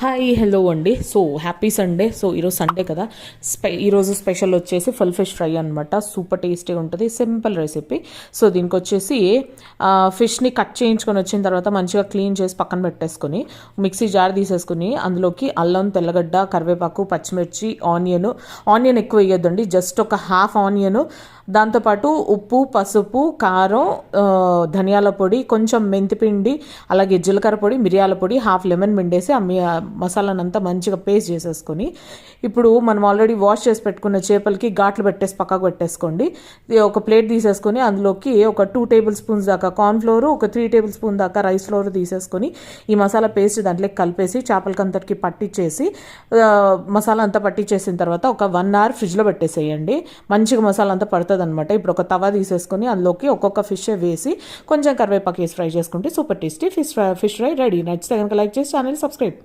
Hi hello అండి. So happy Sunday. So ఈరోజు Sunday కదా, ఈరోజు స్పెషల్ వచ్చేసి ఫుల్ ఫిష్ ఫ్రై అనమాట. సూపర్ టేస్టీగా ఉంటుంది, సింపుల్ రెసిపీ. సో దీనికి వచ్చేసి ఫిష్ని కట్ చేయించుకొని వచ్చిన తర్వాత మంచిగా క్లీన్ చేసి పక్కన పెట్టేసుకొని మిక్సీ జార్ తీసేసుకుని అందులోకి అల్లం, తెల్లగడ్డ, కరివేపాకు, పచ్చిమిర్చి, ఆనియన్ ఎక్కువ వేయొద్దండి, జస్ట్ ఒక హాఫ్ ఆనియన్, దాంతోపాటు ఉప్పు, పసుపు, కారం, ధనియాల పొడి, కొంచెం మెంతిపిండి, అలాగే జీలకర్ర పొడి, మిరియాల పొడి, హాఫ్ లెమన్ పిండేసి మసాలానంతా మంచిగా పేస్ట్ చేసేసుకొని ఇప్పుడు మనం ఆల్రెడీ వాష్ చేసి పెట్టుకున్న చేపలకి ఘాట్లు పెట్టేసి పక్కకు పెట్టేసుకోండి. ఒక ప్లేట్ తీసేసుకొని అందులోకి ఒక 2 టేబుల్ స్పూన్స్ దాకా కార్న్ఫ్లోర్, ఒక 3 టేబుల్ స్పూన్ దాకా రైస్ ఫ్లోర్ తీసేసుకొని ఈ మసాలా పేస్ట్ దాంట్లోకి కలిపేసి చేపలకి అంతటికి పట్టించేసి మసాలా అంతా పట్టించేసిన తర్వాత ఒక 1 అవర్ ఫ్రిడ్జ్లో పెట్టేసేయండి. మంచిగా మసాలా అంతా పడుతుంది అనమాట. ఇప్పుడు ఒక తవా తీసేసుకొని అందులోకి ఒక్కొక్క ఫిష్ వేసి కొంచెం కరివేపాకు వేసి ఫ్రై చేసుకుంటే super tasty fish fry ready. నచ్చితే కనుక లైక్ చేసి ఛానల్ సబ్స్క్రైబ్.